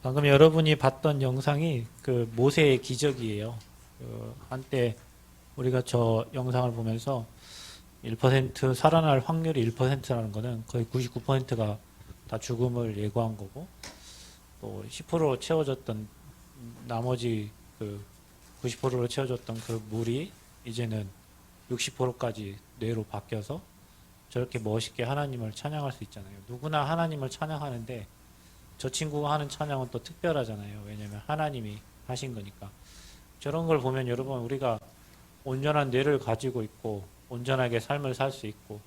방금 여러분이 봤던 영상이 그 모세의 기적이에요. 한때 우리가 저 영상을 보면서 1% 살아날 확률이 1%라는 거는 거의 99%가 다 죽음을 예고한 거고, 또 10%로 채워졌던 나머지 그 90%로 채워졌던 그 물이 이제는 60%까지 뇌로 바뀌어서 저렇게 멋있게 하나님을 찬양할 수 있잖아요. 누구나 하나님을 찬양하는데 저 친구가 하는 찬양은 또 특별하잖아요. 왜냐하면 하나님이 하신 거니까. 저런 걸 보면 여러분, 우리가 온전한 뇌를 가지고 있고 온전하게 삶을 살 수 있고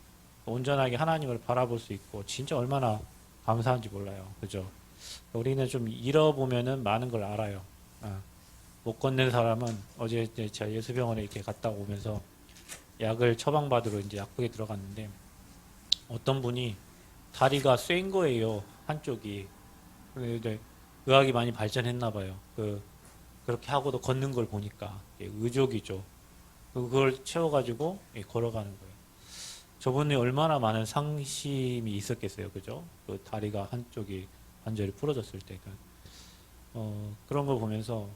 온전하게 하나님을 바라볼 수 있고 진짜 얼마나 감사한지 몰라요. 그죠? 우리는 좀 잃어보면은 많은 걸 알아요. 못 걷는 사람은 어제 이제 제가 예수병원에 이렇게 갔다 오면서 약을 처방받으러 이제 약국에 들어갔는데 어떤 분이 다리가 쇠인 거예요. 한쪽이. 근데 이제 의학이 많이 발전했나 봐요. 그렇게 하고도 걷는 걸 보니까 의족이죠. 그걸 채워가지고 걸어가는 거예요. 저분이 얼마나 많은 상심이 있었겠어요, 그죠? 그 다리가 한쪽이 완전히 부러졌을 때. 그런 걸 보면서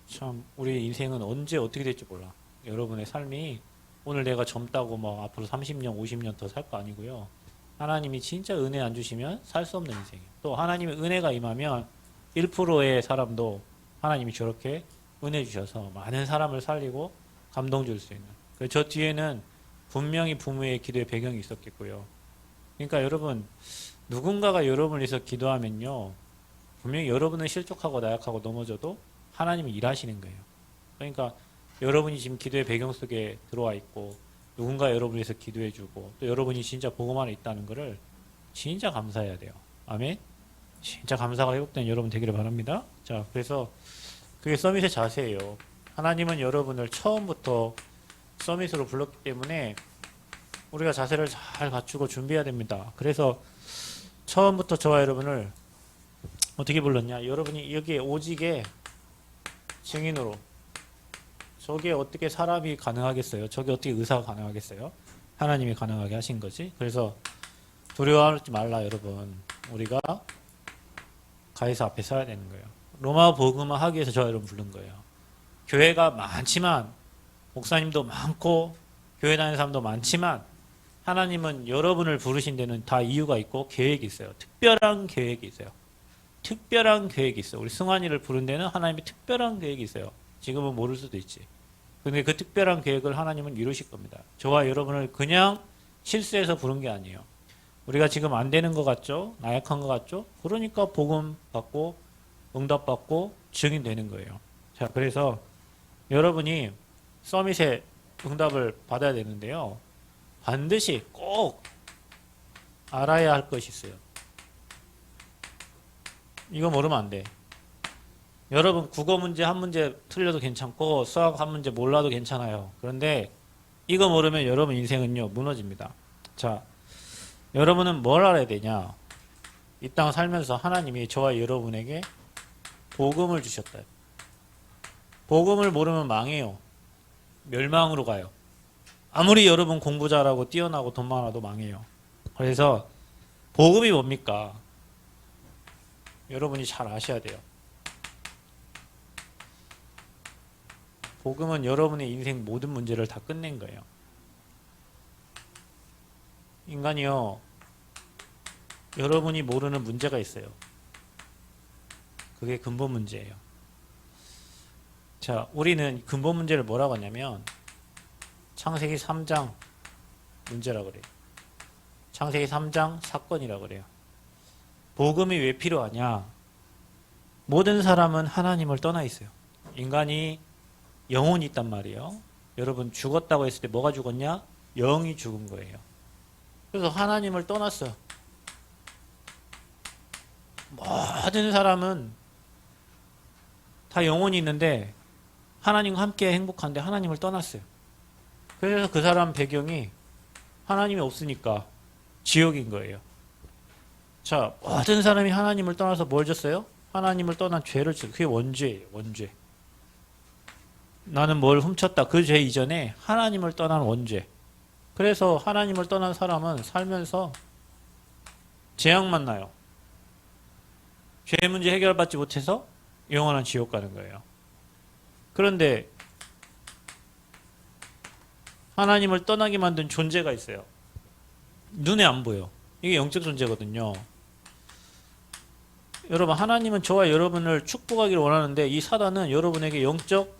참 우리 인생은 언제 어떻게 될지 몰라. 여러분의 삶이 오늘 내가 젊다고 뭐 앞으로 30년, 50년 더 살 거 아니고요. 하나님이 진짜 은혜 안 주시면 살 수 없는 인생이에요. 또 하나님의 은혜가 임하면 1%의 사람도 하나님이 저렇게 은혜 주셔서 많은 사람을 살리고 감동 줄 수 있는. 저 뒤에는 분명히 부모의 기도의 배경이 있었겠고요. 그러니까 여러분, 누군가가 여러분을 위해서 기도하면요. 분명히 여러분은 실족하고 나약하고 넘어져도 하나님이 일하시는 거예요. 그러니까 여러분이 지금 기도의 배경 속에 들어와 있고 누군가 여러분을 위해서 기도해 주고 또 여러분이 진짜 복음 안에 있다는 것을 진짜 감사해야 돼요. 아멘. 진짜 감사가 회복된 여러분 되기를 바랍니다. 자, 그래서 그게 서밋의 자세예요. 하나님은 여러분을 처음부터 서밋으로 불렀기 때문에 우리가 자세를 잘 갖추고 준비해야 됩니다. 그래서 처음부터 저와 여러분을 어떻게 불렀냐? 여러분이 여기에 오직에 증인으로. 저게 어떻게 사람이 가능하겠어요? 저게 어떻게 의사가 가능하겠어요? 하나님이 가능하게 하신 거지. 그래서 두려워하지 말라, 여러분. 우리가 가이사 앞에 서야 되는 거예요. 로마 복음화 하기 위해서 저 여러분 부른 거예요. 교회가 많지만 목사님도 많고 교회 다니는 사람도 많지만 하나님은 여러분을 부르신 데는 다 이유가 있고 계획이 있어요. 특별한 계획이 있어요. 특별한 계획이 있어요. 우리 승환이를 부른 데는 하나님이 특별한 계획이 있어요. 지금은 모를 수도 있지. 근데 그 특별한 계획을 하나님은 이루실 겁니다. 저와 여러분을 그냥 실수해서 부른 게 아니에요. 우리가 지금 안 되는 것 같죠? 나약한 것 같죠? 그러니까 복음 받고 응답 받고 증인되는 거예요. 자, 그래서 여러분이 서밋의 응답을 받아야 되는데요. 반드시 꼭 알아야 할 것이 있어요. 이거 모르면 안 돼. 여러분 국어 문제 한 문제 틀려도 괜찮고 수학 한 문제 몰라도 괜찮아요. 그런데 이거 모르면 여러분 인생은요 무너집니다. 자, 여러분은 뭘 알아야 되냐? 이 땅 살면서 하나님이 저와 여러분에게 복음을 주셨다. 복음을 모르면 망해요. 멸망으로 가요. 아무리 여러분 공부 잘하고 뛰어나고 돈 많아도 망해요. 그래서 복음이 뭡니까? 여러분이 잘 아셔야 돼요. 복음은 여러분의 인생 모든 문제를 다 끝낸 거예요. 인간이요, 여러분이 모르는 문제가 있어요. 그게 근본 문제예요. 자, 우리는 근본 문제를 뭐라고 하냐면 창세기 3장 문제라고 그래요. 창세기 3장 사건이라고 그래요. 복음이 왜 필요하냐? 모든 사람은 하나님을 떠나 있어요. 인간이 영혼이 있단 말이에요. 여러분 죽었다고 했을 때 뭐가 죽었냐? 영이 죽은 거예요. 그래서 하나님을 떠났어요. 모든 사람은 다 영혼이 있는데 하나님과 함께 행복한데 하나님을 떠났어요. 그래서 그 사람 배경이 하나님이 없으니까 지옥인 거예요. 자, 모든 사람이 하나님을 떠나서 뭘 졌어요? 하나님을 떠난 죄를 졌어요. 그게 원죄예요. 원죄. 나는 뭘 훔쳤다. 그 죄 이전에 하나님을 떠난 원죄. 그래서 하나님을 떠난 사람은 살면서 재앙만 나요. 죄 문제 해결받지 못해서 영원한 지옥 가는 거예요. 그런데 하나님을 떠나게 만든 존재가 있어요. 눈에 안 보여. 이게 영적 존재거든요. 여러분, 하나님은 저와 여러분을 축복하기를 원하는데 이 사단은 여러분에게 영적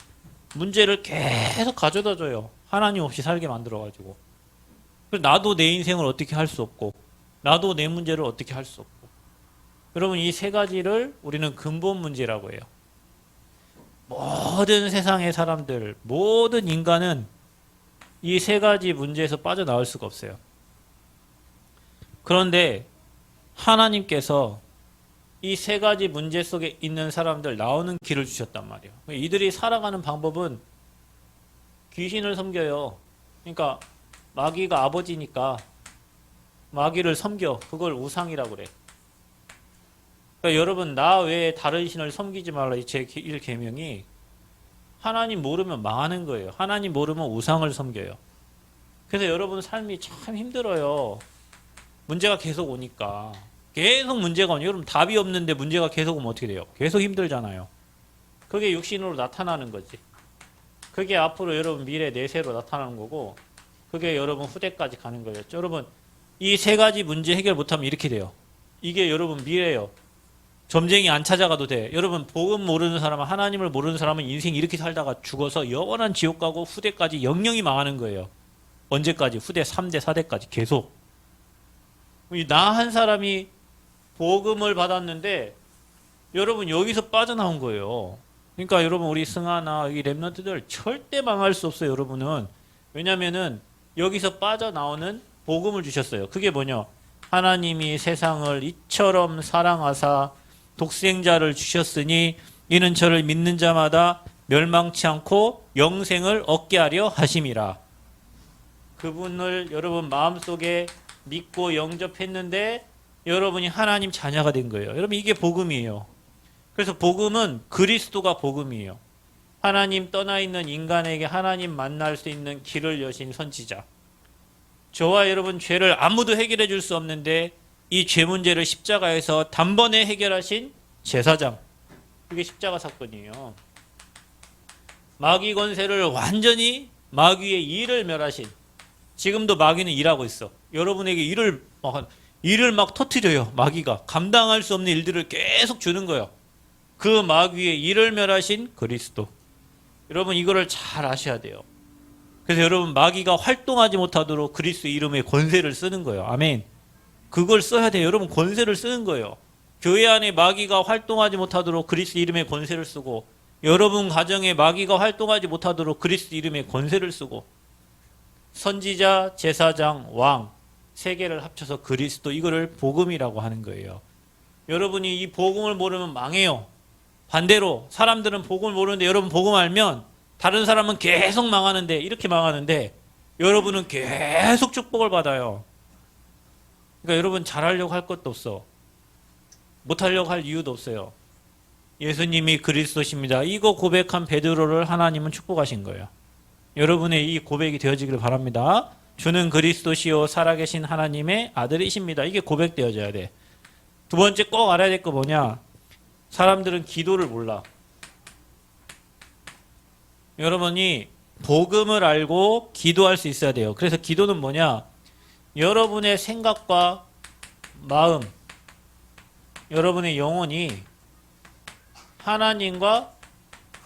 문제를 계속 가져다 줘요. 하나님 없이 살게 만들어가지고. 나도 내 인생을 어떻게 할 수 없고, 나도 내 문제를 어떻게 할 수 없고. 여러분, 이 세 가지를 우리는 근본 문제라고 해요. 모든 세상의 사람들, 모든 인간은 이 세 가지 문제에서 빠져나올 수가 없어요. 그런데 하나님께서 이 세 가지 문제 속에 있는 사람들 나오는 길을 주셨단 말이에요. 이들이 살아가는 방법은 귀신을 섬겨요. 그러니까 마귀가 아버지니까 마귀를 섬겨. 그걸 우상이라고 그래. 그러니까 여러분, 나 외에 다른 신을 섬기지 말라. 이 제 1계명이 하나님 모르면 망하는 거예요. 하나님 모르면 우상을 섬겨요. 그래서 여러분 삶이 참 힘들어요. 문제가 계속 오니까. 계속 문제가 오니 여러분 답이 없는데 문제가 계속 오면 어떻게 돼요? 계속 힘들잖아요. 그게 육신으로 나타나는 거지. 그게 앞으로 여러분 미래 내세로 나타나는 거고, 그게 여러분 후대까지 가는 거예요. 여러분, 이 세 가지 문제 해결 못하면 이렇게 돼요. 이게 여러분 미래예요. 점쟁이 안 찾아가도 돼. 여러분, 복음 모르는 사람은, 하나님을 모르는 사람은 인생 이렇게 살다가 죽어서 영원한 지옥 가고 후대까지 영영이 망하는 거예요. 언제까지? 후대 3대 4대까지 계속. 나 한 사람이 복음을 받았는데 여러분 여기서 빠져나온 거예요. 그러니까 여러분, 우리 승하나 이 랩런트들 절대 망할 수 없어요. 여러분은. 왜냐면은 여기서 빠져나오는 복음을 주셨어요. 그게 뭐냐? 하나님이 세상을 이처럼 사랑하사 독생자를 주셨으니 이는 저를 믿는 자마다 멸망치 않고 영생을 얻게 하려 하심이라. 그분을 여러분 마음속에 믿고 영접했는데 여러분이 하나님 자녀가 된 거예요. 여러분, 이게 복음이에요. 그래서 복음은 그리스도가 복음이에요. 하나님 떠나 있는 인간에게 하나님 만날 수 있는 길을 여신 선지자. 저와 여러분 죄를 아무도 해결해 줄 수 없는데 이 죄 문제를 십자가에서 단번에 해결하신 제사장. 그게 십자가 사건이에요. 마귀 권세를 완전히 마귀의 일을 멸하신. 지금도 마귀는 일하고 있어. 여러분에게 일을 막 터뜨려요. 마귀가 감당할 수 없는 일들을 계속 주는 거예요. 그 마귀의 일을 멸하신 그리스도. 여러분, 이거를 잘 아셔야 돼요. 그래서 여러분, 마귀가 활동하지 못하도록 그리스도 이름의 권세를 쓰는 거예요. 아멘. 그걸 써야 돼요. 여러분, 권세를 쓰는 거예요. 교회 안에 마귀가 활동하지 못하도록 그리스도 이름의 권세를 쓰고, 여러분 가정에 마귀가 활동하지 못하도록 그리스도 이름의 권세를 쓰고, 선지자, 제사장, 왕 세 개를 합쳐서 그리스도, 이거를 복음이라고 하는 거예요. 여러분이 이 복음을 모르면 망해요. 반대로 사람들은 복음을 모르는데 여러분 복음 알면 다른 사람은 계속 망하는데, 이렇게 망하는데 여러분은 계속 축복을 받아요. 그러니까 여러분 잘하려고 할 것도 없어. 못하려고 할 이유도 없어요. 예수님이 그리스도십니다. 이거 고백한 베드로를 하나님은 축복하신 거예요. 여러분의 이 고백이 되어지기를 바랍니다. 주는 그리스도시요 살아계신 하나님의 아들이십니다. 이게 고백되어져야 돼. 두 번째 꼭 알아야 될 거 뭐냐? 사람들은 기도를 몰라. 여러분이 복음을 알고 기도할 수 있어야 돼요. 그래서 기도는 뭐냐? 여러분의 생각과 마음, 여러분의 영혼이 하나님과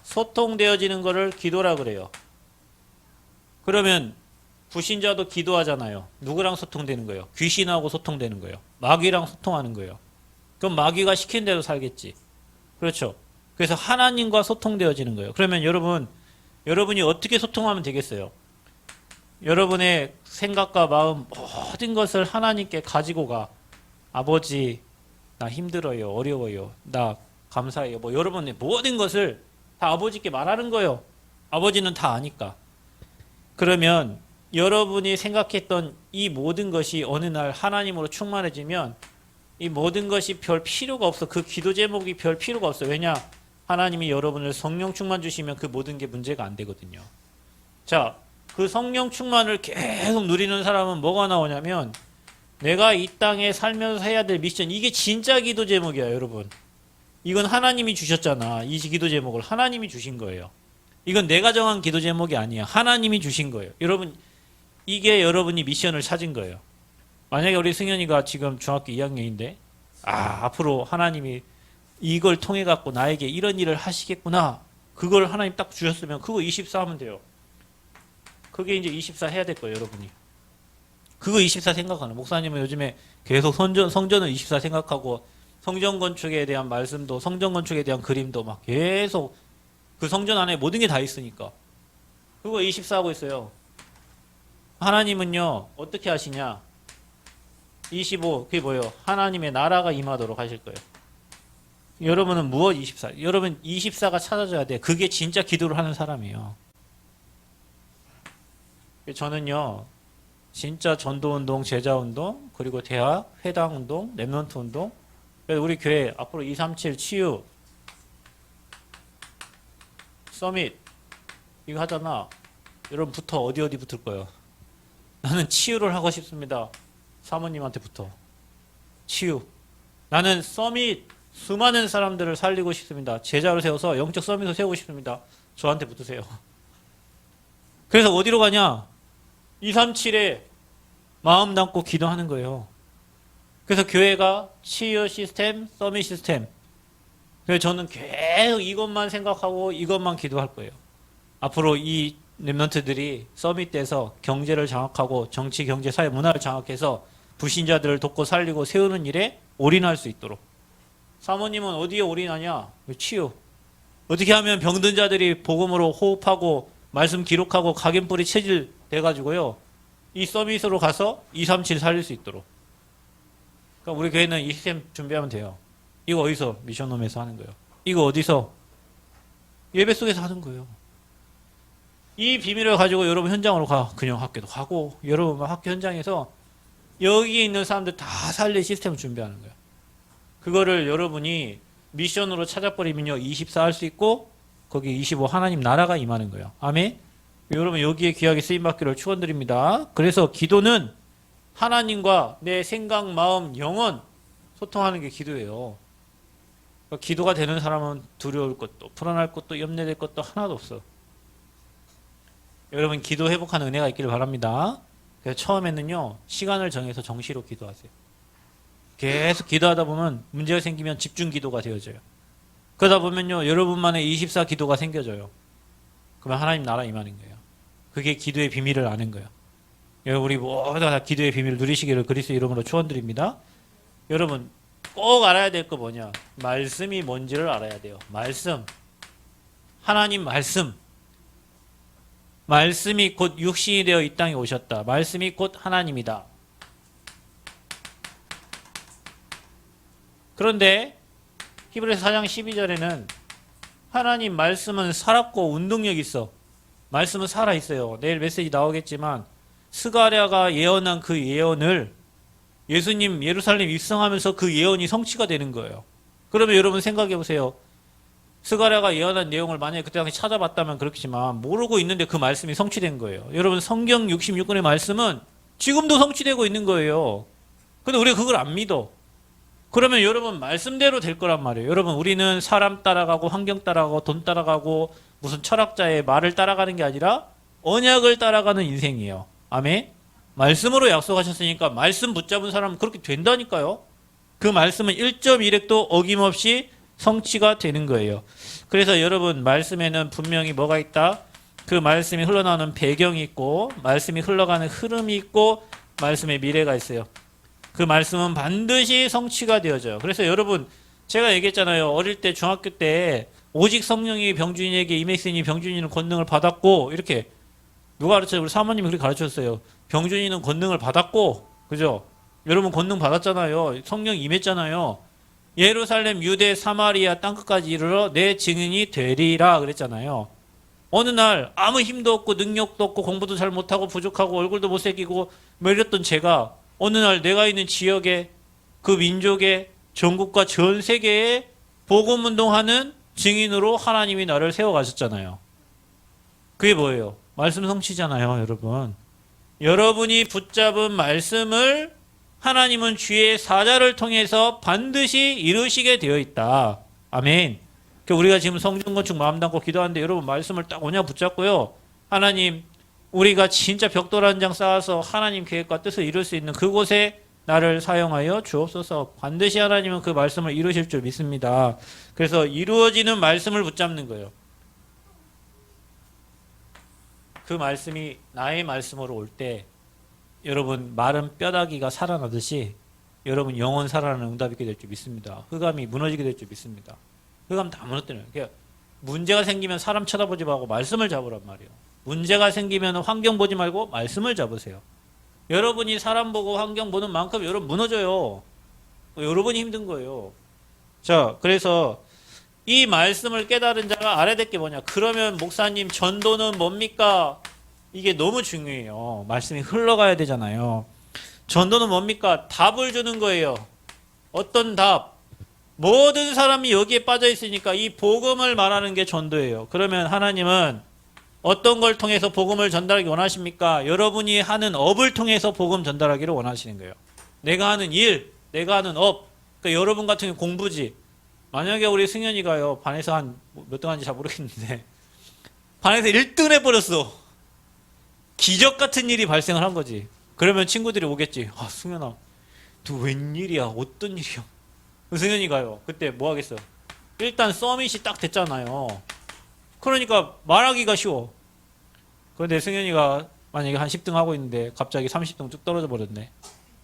소통되어지는 것을 기도라 그래요. 그러면 불신자도 기도하잖아요. 누구랑 소통되는 거예요? 귀신하고 소통되는 거예요. 마귀랑 소통하는 거예요. 그럼 마귀가 시킨 대로 살겠지. 그렇죠? 그래서 하나님과 소통되어지는 거예요. 그러면 여러분이 어떻게 소통하면 되겠어요? 여러분의 생각과 마음 모든 것을 하나님께 가지고 가. 아버지, 나 힘들어요. 어려워요. 나 감사해요. 여러분의 모든 것을 다 아버지께 말하는 거예요. 아버지는 다 아니까. 그러면 여러분이 생각했던 이 모든 것이 어느 날 하나님으로 충만해지면 이 모든 것이 별 필요가 없어. 그 기도 제목이 별 필요가 없어. 왜냐? 하나님이 여러분을 성령 충만 주시면 그 모든 게 문제가 안 되거든요. 자, 그 성령 충만을 계속 누리는 사람은 뭐가 나오냐면, 내가 이 땅에 살면서 해야 될 미션, 이게 진짜 기도 제목이야, 여러분. 이건 하나님이 주셨잖아. 이 기도 제목을 하나님이 주신 거예요. 이건 내가 정한 기도 제목이 아니야. 하나님이 주신 거예요. 여러분, 이게 여러분이 미션을 찾은 거예요. 만약에 우리 승현이가 지금 중학교 2학년인데 앞으로 하나님이 이걸 통해 갖고 나에게 이런 일을 하시겠구나. 그걸 하나님 딱 주셨으면 그거 24 하면 돼요. 그게 이제 24 해야 될 거예요, 여러분이. 그거 24 생각하는. 목사님은 요즘에 계속 성전을 24 생각하고 성전 건축에 대한 말씀도 성전 건축에 대한 그림도 막 계속 그 성전 안에 모든 게 다 있으니까 그거 24 하고 있어요. 하나님은요 어떻게 하시냐? 25 그게 뭐예요? 하나님의 나라가 임하도록 하실 거예요. 여러분은 무엇 24? 여러분 24가 찾아져야 돼. 그게 진짜 기도를 하는 사람이에요. 저는요 진짜 전도운동, 제자운동, 그리고 대학, 회당운동, 랩넌트 운동, 우리 교회 앞으로 237 치유 서밋 이거 하잖아. 여러분 붙어. 어디 붙을 거예요? 나는 치유를 하고 싶습니다. 사모님한테 붙어. 치유. 나는 서밋 수많은 사람들을 살리고 싶습니다. 제자를 세워서 영적 서밋을 세우고 싶습니다. 저한테 붙으세요. 그래서 어디로 가냐? 237에 마음 담고 기도하는 거예요. 그래서 교회가 치유 시스템, 서밋 시스템. 그래서 저는 계속 이것만 생각하고 이것만 기도할 거예요. 앞으로 이 랩런트들이 서밋 때서 경제를 장악하고 정치, 경제, 사회, 문화를 장악해서 불신자들을 돕고 살리고 세우는 일에 올인할 수 있도록. 사모님은 어디에 올인하냐? 치유. 어떻게 하면 병든 자들이 복음으로 호흡하고 말씀 기록하고 각인뿌리 체질 돼가지고요. 이 서밋으로 가서 237 살릴 수 있도록. 그러니까 우리 교회는 이 시스템 준비하면 돼요. 이거 어디서? 미션홈에서 하는 거예요. 이거 어디서? 예배 속에서 하는 거예요. 이 비밀을 가지고 여러분 현장으로 가. 그냥 학교도 가고 여러분 학교 현장에서 여기 있는 사람들 다 살릴 시스템을 준비하는 거예요. 그거를 여러분이 미션으로 찾아버리면요 24 할 수 있고 거기 25 하나님 나라가 임하는 거예요. 아멘. 여러분 여기에 귀하게 쓰임받기를 축원드립니다. 그래서 기도는 하나님과 내 생각, 마음, 영혼 소통하는 게 기도예요. 그러니까 기도가 되는 사람은 두려울 것도 불안할 것도 염려될 것도 하나도 없어. 여러분 기도 회복하는 은혜가 있기를 바랍니다. 그래서 처음에는요 시간을 정해서 정시로 기도하세요. 계속 기도하다 보면 문제가 생기면 집중 기도가 되어져요. 그러다 보면요 여러분만의 24 기도가 생겨져요. 그러면 하나님 나라 임하는 거예요. 그게 기도의 비밀을 아는 거예요. 여러분 우리 모두 다 기도의 비밀을 누리시기를 그리스도 이름으로 축원드립니다. 여러분 꼭 알아야 될 거 뭐냐? 말씀이 뭔지를 알아야 돼요. 말씀. 하나님 말씀. 말씀이 곧 육신이 되어 이 땅에 오셨다. 말씀이 곧 하나님이다. 그런데 히브리서 4장 12절에는 하나님 말씀은 살았고 운동력이 있어. 말씀은 살아있어요. 내일 메시지 나오겠지만 스가랴가 예언한 그 예언을 예수님 예루살렘 입성하면서 그 예언이 성취가 되는 거예요. 그러면 여러분 생각해 보세요. 스가랴가 예언한 내용을 만약에 그때 당시 찾아봤다면 그렇겠지만 모르고 있는데 그 말씀이 성취된 거예요. 여러분 성경 66권의 말씀은 지금도 성취되고 있는 거예요. 근데 우리가 그걸 안 믿어. 그러면 여러분 말씀대로 될 거란 말이에요. 여러분 우리는 사람 따라가고 환경 따라가고 돈 따라가고 무슨 철학자의 말을 따라가는 게 아니라 언약을 따라가는 인생이에요. 아멘. 말씀으로 약속하셨으니까 말씀 붙잡은 사람은 그렇게 된다니까요. 그 말씀은 1.1획도 어김없이 성취가 되는 거예요. 그래서 여러분 말씀에는 분명히 뭐가 있다? 그 말씀이 흘러나오는 배경이 있고 말씀이 흘러가는 흐름이 있고 말씀의 미래가 있어요. 그 말씀은 반드시 성취가 되어져요. 그래서 여러분 제가 얘기했잖아요. 어릴 때 중학교 때 오직 성령이 병준이에게 임했으니 병준이는 권능을 받았고 이렇게 누가 가르쳐요? 우리 사모님이 그렇게 가르쳤어요. 병준이는 권능을 받았고 그죠? 여러분 권능 받았잖아요. 성령 임했잖아요. 예루살렘, 유대, 사마리아 땅끝까지 이르러 내 증인이 되리라 그랬잖아요. 어느 날 아무 힘도 없고 능력도 없고 공부도 잘 못하고 부족하고 얼굴도 못생기고 뭐 이랬던 제가 어느 날 내가 있는 지역에 그 민족의 전국과 전 세계에 복음운동하는 증인으로 하나님이 나를 세워가셨잖아요. 그게 뭐예요? 말씀 성취잖아요, 여러분. 여러분이 붙잡은 말씀을 하나님은 주의 사자를 통해서 반드시 이루시게 되어 있다. 아멘. 그러니까 우리가 지금 성전 건축 마음 담고 기도하는데 여러분 말씀을 딱 오냐 붙잡고요. 하나님, 우리가 진짜 벽돌 한 장 쌓아서 하나님 계획과 뜻을 이룰 수 있는 그곳에 나를 사용하여 주옵소서. 반드시 하나님은 그 말씀을 이루실 줄 믿습니다. 그래서 이루어지는 말씀을 붙잡는 거예요. 그 말씀이 나의 말씀으로 올 때 여러분 마른 뼈다귀가 살아나듯이 여러분 영혼 살아나는 응답이 있게 될 줄 믿습니다. 흑암이 무너지게 될 줄 믿습니다. 흑암 다 무너뜨려요. 그러니까 문제가 생기면 사람 쳐다보지 말고 말씀을 잡으란 말이에요. 문제가 생기면 환경 보지 말고 말씀을 잡으세요. 여러분이 사람 보고 환경 보는 만큼 여러분 무너져요. 여러분이 힘든 거예요. 자, 그래서 이 말씀을 깨달은 자가 알아야 될 게 뭐냐. 그러면 목사님 전도는 뭡니까? 이게 너무 중요해요. 말씀이 흘러가야 되잖아요. 전도는 뭡니까? 답을 주는 거예요. 어떤 답? 모든 사람이 여기에 빠져 있으니까 이 복음을 말하는 게 전도예요. 그러면 하나님은 어떤 걸 통해서 복음을 전달하기 원하십니까? 여러분이 하는 업을 통해서 복음 전달하기를 원하시는 거예요. 내가 하는 일, 내가 하는 업. 그러니까 여러분 같은 경우 공부지. 만약에 우리 승현이가요, 반에서 한 몇 등 하는지 잘 모르겠는데, 반에서 1등을 해버렸어. 기적 같은 일이 발생을 한 거지. 그러면 친구들이 오겠지. 아, 승현아, 너 웬일이야? 어떤 일이야? 승현이가요, 그때 뭐 하겠어? 일단 서밋이 딱 됐잖아요. 그러니까 말하기가 쉬워. 그런데 승현이가 만약에 한 10등 하고 있는데 갑자기 30등 뚝 떨어져 버렸네.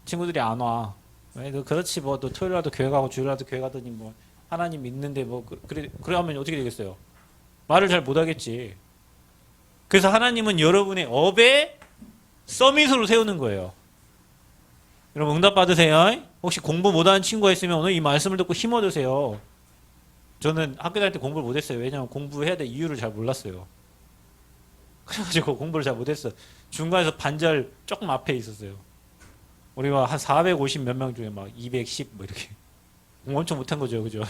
친구들이 안 와. 왜? 너 그렇지 뭐, 너 토요일라도 교회 가고 주일라도 교회 가더니 뭐 하나님 믿는데 뭐 그래 하면 어떻게 되겠어요? 말을 잘 못하겠지. 그래서 하나님은 여러분의 업에 서밋으로 세우는 거예요. 여러분 응답 받으세요. 혹시 공부 못하는 친구가 있으면 오늘 이 말씀을 듣고 힘 얻으세요. 저는 학교 다닐 때 공부를 못했어요. 왜냐하면 공부해야 될 이유를 잘 몰랐어요. 그래가지고 공부를 잘 못했어. 중간에서 반절 조금 앞에 있었어요. 우리가 한 450 몇 명 중에 막 210 뭐 이렇게 공부 엄청 못한 거죠, 그죠?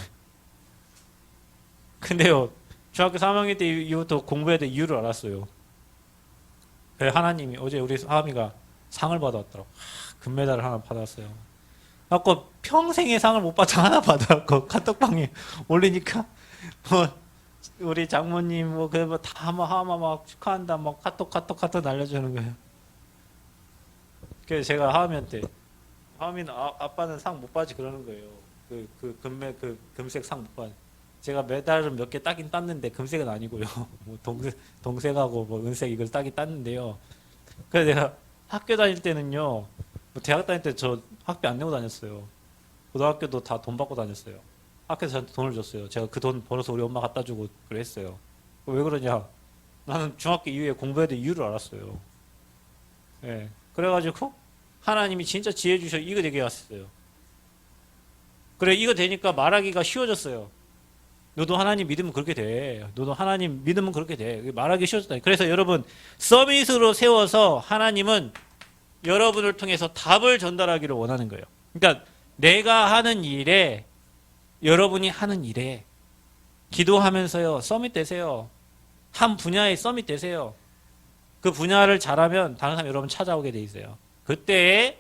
근데요, 중학교 3학년 때 이후부터 공부해야 될 이유를 알았어요. 그래 하나님이 어제 우리 하미가 상을 받아왔더라고. 금메달을 하나 받았어요. 갖고 평생의 상을 못 받아 하나 받아갖고 카톡방에 올리니까 뭐 우리 장모님 뭐 그래 뭐다뭐 하마 막 축하한다 막 카톡 날려주는 거예요. 그래서 제가 하미한테 하미는 아빠는 상 못 받지 그러는 거예요. 그 금색 상 못 받. 제가 메달을 몇 개 따긴 땄는데 금색은 아니고요. 뭐 동색하고 뭐 은색 이걸 따긴 땄는데요. 그래서 내가 학교 다닐 때는요. 뭐 대학 다닐 때 저 학비 안 내고 다녔어요. 고등학교도 다 돈 받고 다녔어요. 학교에서 저한테 돈을 줬어요. 제가 그 돈 벌어서 우리 엄마 갖다 주고 그랬어요. 왜 그러냐? 나는 중학교 이후에 공부해야 될 이유를 알았어요. 예. 그래가지고 하나님이 진짜 지혜 주셔 이거 되게 왔어요. 그래 이거 되니까 말하기가 쉬워졌어요. 너도 하나님 믿으면 그렇게 돼. 너도 하나님 믿으면 그렇게 돼. 말하기 쉬워졌다. 그래서 여러분 서밋으로 세워서 하나님은 여러분을 통해서 답을 전달하기를 원하는 거예요. 그러니까 내가 하는 일에 여러분이 하는 일에 기도하면서요. 서밋 되세요. 한 분야에 서밋 되세요. 그 분야를 잘하면 다른 사람 여러분 찾아오게 돼 있어요. 그때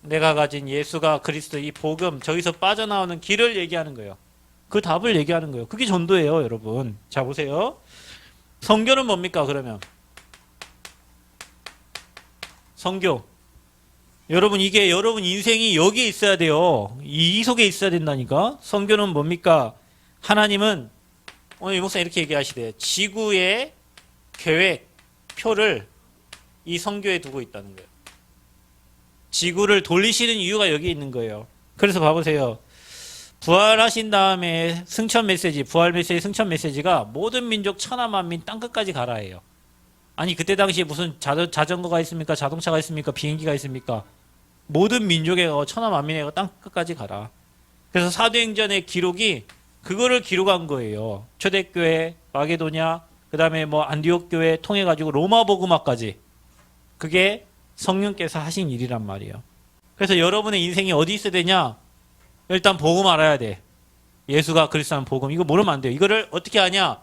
내가 가진 예수가 그리스도 이 복음 저기서 빠져나오는 길을 얘기하는 거예요. 그 답을 얘기하는 거예요. 그게 전도예요, 여러분. 자 보세요. 성교는 뭡니까 그러면? 성교. 여러분 이게 여러분 인생이 여기에 있어야 돼요. 이 속에 있어야 된다니까. 성교는 뭡니까? 하나님은 오늘 이 목사 이렇게 얘기하시대. 지구의 계획, 표를 이 성교에 두고 있다는 거예요. 지구를 돌리시는 이유가 여기 있는 거예요. 그래서 봐보세요. 부활하신 다음에 승천 메시지, 부활 메시지, 승천 메시지가 모든 민족 천하만민 땅끝까지 가라예요. 아니 그때 당시에 무슨 자전거가 있습니까? 자동차가 있습니까? 비행기가 있습니까? 모든 민족에 천하만민에 땅끝까지 가라. 그래서 사도행전의 기록이 그거를 기록한 거예요. 초대교회, 마게도냐, 그 다음에 뭐 안디옥 교회 통해 가지고 로마 복음화까지. 그게 성령께서 하신 일이란 말이에요. 그래서 여러분의 인생이 어디 있어야 되냐? 일단 복음 알아야 돼. 예수가 그리스도라는 복음. 이거 모르면 안 돼요. 이거를 어떻게 하냐?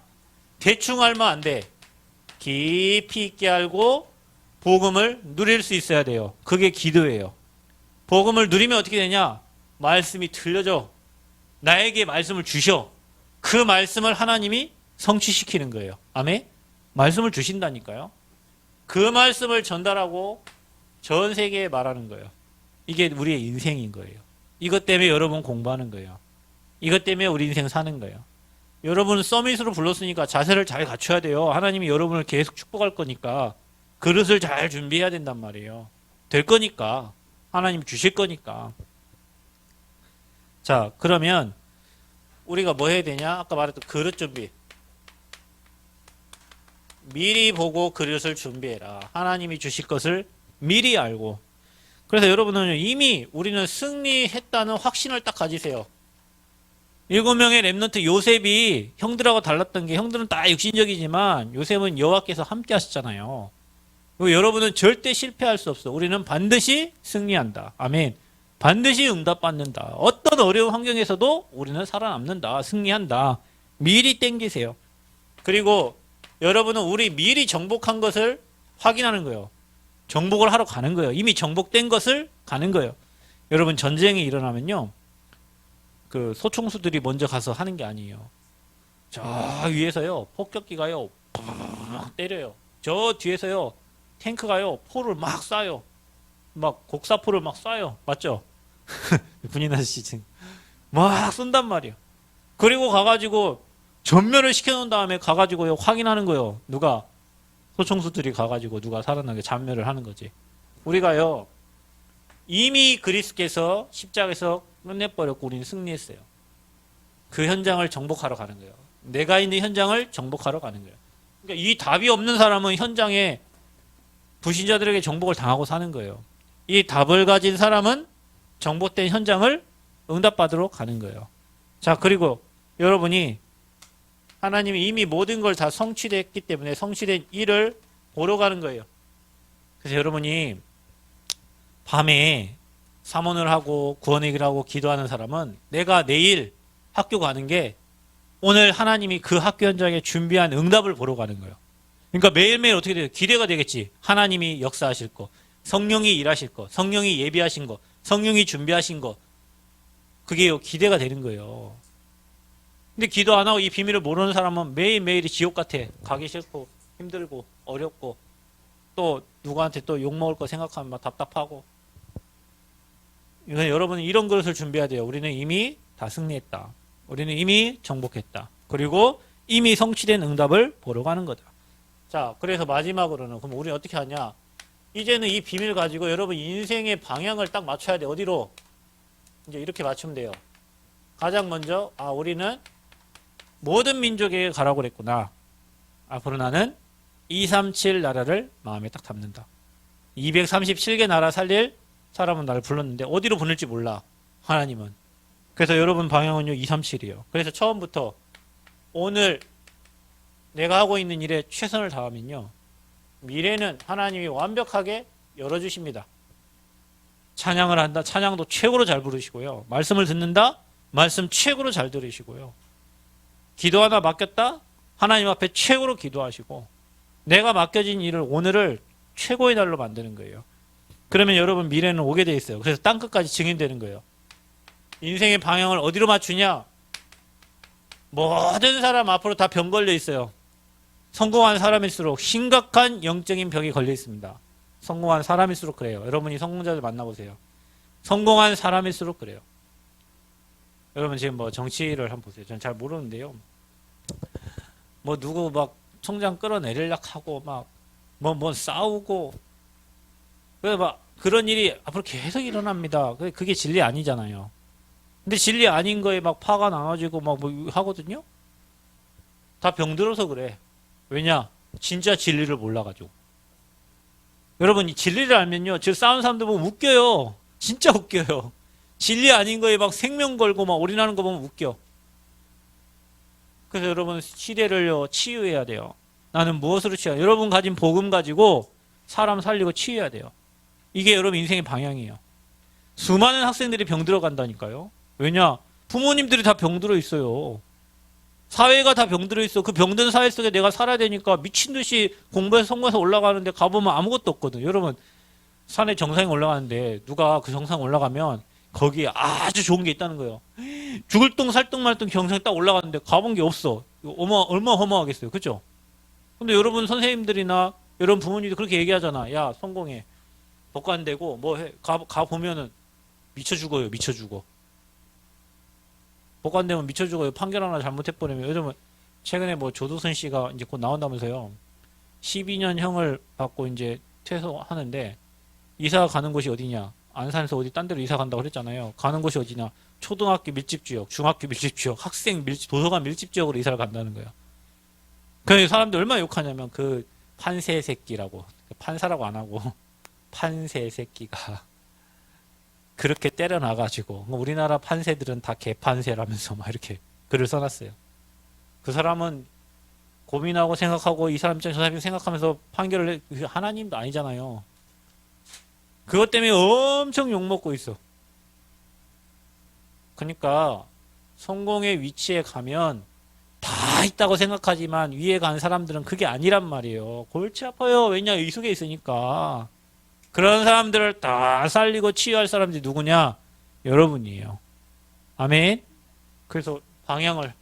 대충 알면 안 돼. 깊이 있게 알고 복음을 누릴 수 있어야 돼요. 그게 기도예요. 복음을 누리면 어떻게 되냐? 말씀이 들려져. 나에게 말씀을 주셔. 그 말씀을 하나님이 성취시키는 거예요. 아멘? 말씀을 주신다니까요. 그 말씀을 전달하고 전 세계에 말하는 거예요. 이게 우리의 인생인 거예요. 이것 때문에 여러분 공부하는 거예요. 이것 때문에 우리 인생 사는 거예요. 여러분 서밋으로 불렀으니까 자세를 잘 갖춰야 돼요. 하나님이 여러분을 계속 축복할 거니까 그릇을 잘 준비해야 된단 말이에요. 될 거니까. 하나님 주실 거니까. 자, 그러면 우리가 뭐 해야 되냐? 아까 말했던 그릇 준비. 미리 보고 그릇을 준비해라. 하나님이 주실 것을 미리 알고. 그래서 여러분은 이미 우리는 승리했다는 확신을 딱 가지세요. 7명의 렘넌트 요셉이 형들하고 달랐던 게 형들은 다 육신적이지만 요셉은 여호와께서 함께 하셨잖아요. 여러분은 절대 실패할 수 없어. 우리는 반드시 승리한다. 아멘. 반드시 응답받는다. 어떤 어려운 환경에서도 우리는 살아남는다. 승리한다. 미리 땡기세요. 그리고 여러분은 우리 미리 정복한 것을 확인하는 거예요. 정복을 하러 가는 거예요. 이미 정복된 것을 가는 거예요. 여러분 전쟁이 일어나면요. 그 소총수들이 먼저 가서 하는 게 아니에요. 저 위에서요. 폭격기가요. 팍 때려요. 저 뒤에서요. 탱크가요. 포를 막 쏴요. 막 곡사포를 막 쏴요. 맞죠? 군인 아저씨 지금 막 쏜단 말이에요. 그리고 가가지고 전멸을 시켜놓은 다음에 가가지고요. 확인하는 거예요. 누가 소총수들이 가가지고 누가 살아나게 잔멸을 하는 거지. 우리가요. 이미 그리스께서 십자가에서 끝내버렸고 우리는 승리했어요. 그 현장을 정복하러 가는 거예요. 내가 있는 현장을 정복하러 가는 거예요. 그러니까 이 답이 없는 사람은 현장에 불신자들에게 정복을 당하고 사는 거예요. 이 답을 가진 사람은 정복된 현장을 응답받으러 가는 거예요. 자, 그리고 여러분이 하나님이 이미 모든 걸 다 성취됐기 때문에 성취된 일을 보러 가는 거예요. 그래서 여러분이 밤에 사모를 하고 구원회개를 하고 기도하는 사람은 내가 내일 학교 가는 게 오늘 하나님이 그 학교 현장에 준비한 응답을 보러 가는 거예요. 그러니까 매일매일 어떻게 돼요? 기대가 되겠지. 하나님이 역사하실 거, 성령이 일하실 거, 성령이 예비하신 거, 성령이 준비하신 거. 그게 기대가 되는 거예요. 근데 기도 안 하고 이 비밀을 모르는 사람은 매일매일이 지옥 같아. 가기 싫고 힘들고 어렵고 또 누구한테 또 욕먹을 거 생각하면 막 답답하고. 여러분은 이런 것을 준비해야 돼요. 우리는 이미 다 승리했다. 우리는 이미 정복했다. 그리고 이미 성취된 응답을 보러 가는 거다. 자, 그래서 마지막으로는 그럼 우리는 어떻게 하냐? 이제는 이 비밀 가지고 여러분 인생의 방향을 딱 맞춰야 돼. 어디로? 이제 이렇게 맞추면 돼요. 가장 먼저 우리는 모든 민족에게 가라고 그랬구나. 앞으로 나는 237 나라를 마음에 딱 담는다. 237개 나라 살릴 사람은 나를 불렀는데 어디로 보낼지 몰라. 하나님은. 그래서 여러분 방향은요 237이에요. 그래서 처음부터 오늘 내가 하고 있는 일에 최선을 다하면요. 미래는 하나님이 완벽하게 열어주십니다. 찬양을 한다. 찬양도 최고로 잘 부르시고요. 말씀을 듣는다. 말씀 최고로 잘 들으시고요. 기도 하나 맡겼다. 하나님 앞에 최고로 기도하시고 내가 맡겨진 일을 오늘을 최고의 날로 만드는 거예요. 그러면 여러분 미래는 오게 돼 있어요. 그래서 땅끝까지 증인되는 거예요. 인생의 방향을 어디로 맞추냐? 모든 사람 앞으로 다 병 걸려 있어요. 성공한 사람일수록 심각한 영적인 병이 걸려 있습니다. 성공한 사람일수록 그래요. 여러분이 성공자들 만나보세요. 성공한 사람일수록 그래요. 여러분 지금 뭐 정치를 한번 보세요. 저는 잘 모르는데요. 뭐 누구 막 총장 끌어내리려고 하고 막 뭐 싸우고 그래서 막 그런 일이 앞으로 계속 일어납니다. 그게 진리 아니잖아요. 근데 진리 아닌 거에 막 파가 나눠지고 막 뭐 하거든요. 다 병들어서 그래. 왜냐? 진짜 진리를 몰라가지고. 여러분 이 진리를 알면요. 지금 싸우는 사람들 보면 웃겨요. 진짜 웃겨요. 진리 아닌 거에 막 생명 걸고 막 올인하는 거 보면 웃겨. 그래서 여러분 시대를요 치유해야 돼요. 나는 무엇으로 치유해야? 여러분 가진 복음 가지고 사람 살리고 치유해야 돼요. 이게 여러분 인생의 방향이에요. 수많은 학생들이 병들어 간다니까요. 왜냐? 부모님들이 다 병들어 있어요. 사회가 다 병들어 있어. 그 병든 사회 속에 내가 살아야 되니까 미친 듯이 공부해서 성공해서 올라가는데 가보면 아무것도 없거든. 여러분 산에 정상에 올라가는데 누가 그 정상 올라가면 거기에 아주 좋은 게 있다는 거예요. 죽을 똥 살똥 말똥 경상에 딱 올라갔는데 가본 게 없어. 이거 얼마나 허무하겠어요. 그죠? 근데 여러분 선생님들이나 여러분 부모님도 그렇게 얘기하잖아. 야, 성공해. 복관되고 뭐 해. 가 보면은 미쳐 죽어요. 미쳐 죽어. 복관되면 미쳐 죽어요. 판결 하나 잘못해버리면. 요즘은 최근에 뭐 조두순 씨가 이제 곧 나온다면서요. 12년 형을 받고 이제 퇴소하는데 이사 가는 곳이 어디냐? 안산에서 어디 딴 데로 이사 간다고 그랬잖아요. 가는 곳이 어디냐? 초등학교 밀집 지역, 중학교 밀집 지역, 학생 밀집, 도서관 밀집 지역으로 이사를 간다는 거예요. 그 사람들 얼마나 욕하냐면 그 판세 새끼라고. 판사라고 안 하고 판세 새끼가 그렇게 때려놔가지고 우리나라 판세들은 다 개판세라면서 막 이렇게 글을 써놨어요. 그 사람은 고민하고 생각하고 이 사람 입장 저 사람 생각하면서 판결을 해. 하나님도 아니잖아요. 그것 때문에 엄청 욕먹고 있어. 그러니까 성공의 위치에 가면 다 있다고 생각하지만 위에 간 사람들은 그게 아니란 말이에요. 골치 아파요. 왜냐? 이 속에 있으니까. 그런 사람들을 다 살리고 치유할 사람들이 누구냐? 여러분이에요. 아멘. 그래서 방향을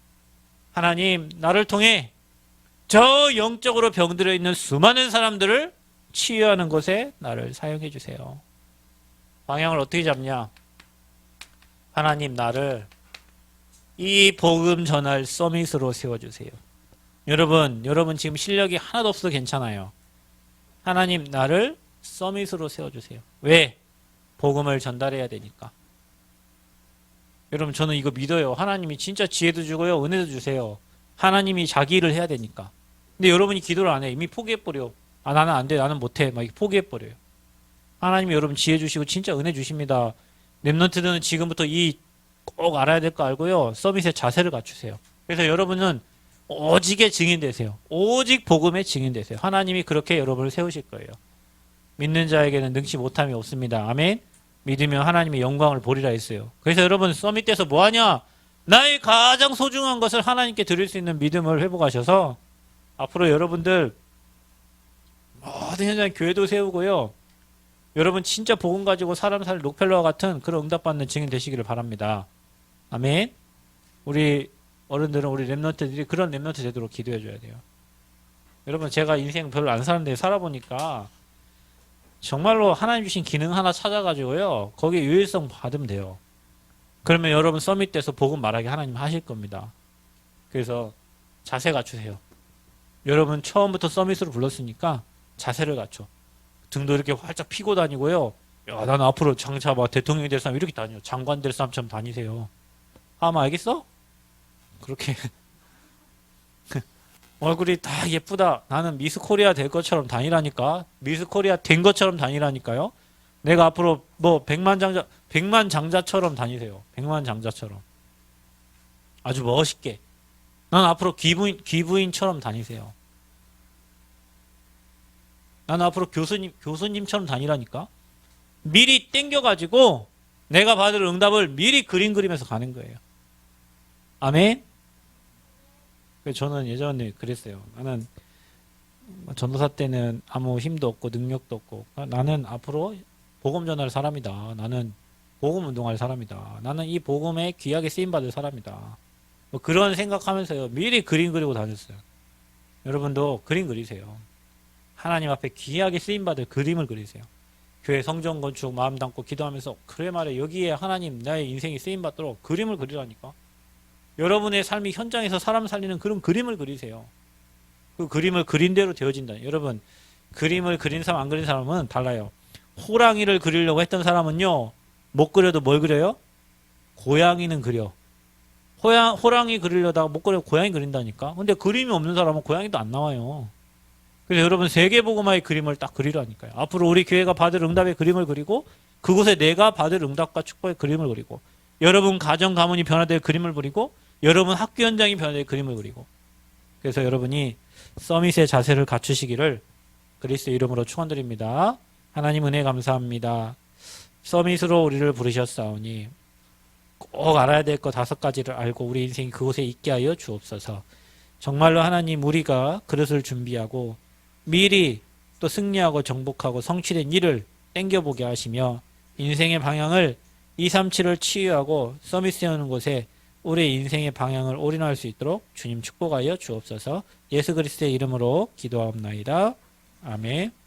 하나님 나를 통해 저 영적으로 병들어 있는 수많은 사람들을 치유하는 것에 나를 사용해 주세요. 방향을 어떻게 잡냐? 하나님 나를 이 복음 전할 서밋으로 세워주세요. 여러분 지금 실력이 하나도 없어도 괜찮아요. 하나님 나를 서밋으로 세워주세요. 왜? 복음을 전달해야 되니까. 여러분 저는 이거 믿어요. 하나님이 진짜 지혜도 주고요. 은혜도 주세요. 하나님이 자기 일을 해야 되니까. 근데 여러분이 기도를 안 해. 이미 포기해버려. 아 나는 안 돼. 나는 못해. 막 포기해버려요. 하나님이 여러분 지혜 주시고 진짜 은혜 주십니다. 랩런트들은 지금부터 이 꼭 알아야 될 거 알고요. 서밋의 자세를 갖추세요. 그래서 여러분은 오직의 증인 되세요. 오직 복음의 증인 되세요. 하나님이 그렇게 여러분을 세우실 거예요. 믿는 자에게는 능치 못함이 없습니다. 아멘. 믿으면 하나님의 영광을 보리라 했어요. 그래서 여러분 서밋 때서 뭐하냐? 나의 가장 소중한 것을 하나님께 드릴 수 있는 믿음을 회복하셔서 앞으로 여러분들 모든 현장에 교회도 세우고요. 여러분 진짜 복음 가지고 사람 살 록펠러와 같은 그런 응답받는 증인 되시기를 바랍니다. 아멘. 우리 어른들은 우리 랩런트들이 그런 랩런트 되도록 기도해 줘야 돼요. 여러분 제가 인생 별로 안 사는데 살아보니까 정말로 하나님 주신 기능 하나 찾아가지고요. 거기에 유일성 받으면 돼요. 그러면 여러분 서밋 때서 복음 말하게 하나님 하실 겁니다. 그래서 자세 갖추세요. 여러분 처음부터 서밋으로 불렀으니까 자세를 갖춰. 등도 이렇게 활짝 피고 다니고요. 야, 나는 앞으로 장차 막 대통령이 될 사람 이렇게 다녀. 장관 될 사람처럼 다니세요. 아마 알겠어? 그렇게 얼굴이 다 예쁘다. 나는 미스 코리아 될 것처럼 다니라니까. 미스 코리아 된 것처럼 다니라니까요. 내가 앞으로 뭐 백만 장자처럼 다니세요. 백만 장자처럼. 아주 멋있게. 난 앞으로 기부인처럼 다니세요. 나는 앞으로 교수님처럼 다니라니까. 미리 땡겨가지고 내가 받을 응답을 미리 그리면서 가는 거예요. 아멘. 저는 예전에 그랬어요. 나는 전도사 때는 아무 힘도 없고 능력도 없고 나는 앞으로 복음 전할 사람이다. 나는 복음 운동할 사람이다. 나는 이 복음에 귀하게 쓰임받을 사람이다. 뭐 그런 생각하면서요. 미리 그림 그리고 다녔어요. 여러분도 그림 그리세요. 하나님 앞에 귀하게 쓰임받을 그림을 그리세요. 교회 성전 건축 마음 담고 기도하면서 그래 말해 여기에 하나님 나의 인생이 쓰임받도록 그림을 그리라니까. 여러분의 삶이 현장에서 사람 살리는 그런 그림을 그리세요. 그 그림을 그린 대로 되어진다. 여러분 그림을 그린 사람 안 그린 사람은 달라요. 호랑이를 그리려고 했던 사람은요. 못 그려도 뭘 그려요? 고양이는 그려. 호랑이 그리려다가 못 그려 고양이 그린다니까. 근데 그림이 없는 사람은 고양이도 안 나와요. 그래서 여러분 세계복음화의 그림을 딱 그리라니까요. 앞으로 우리 교회가 받을 응답의 그림을 그리고 그곳에 내가 받을 응답과 축복의 그림을 그리고 여러분 가정 가문이 변화될 그림을 그리고 여러분 학교 현장이 변화될 그림을 그리고 그래서 여러분이 서밋의 자세를 갖추시기를 그리스도의 이름으로 축원드립니다. 하나님 은혜 감사합니다. 서밋으로 우리를 부르셨사오니 꼭 알아야 될 것 5가지를 알고 우리 인생이 그곳에 있게 하여 주옵소서. 정말로 하나님 우리가 그릇을 준비하고 미리 또 승리하고 정복하고 성취된 일을 땡겨보게 하시며 인생의 방향을 237을 치유하고 서밋 세우는 곳에 우리의 인생의 방향을 올인할 수 있도록 주님 축복하여 주옵소서. 예수 그리스도의 이름으로 기도하옵나이다. 아멘.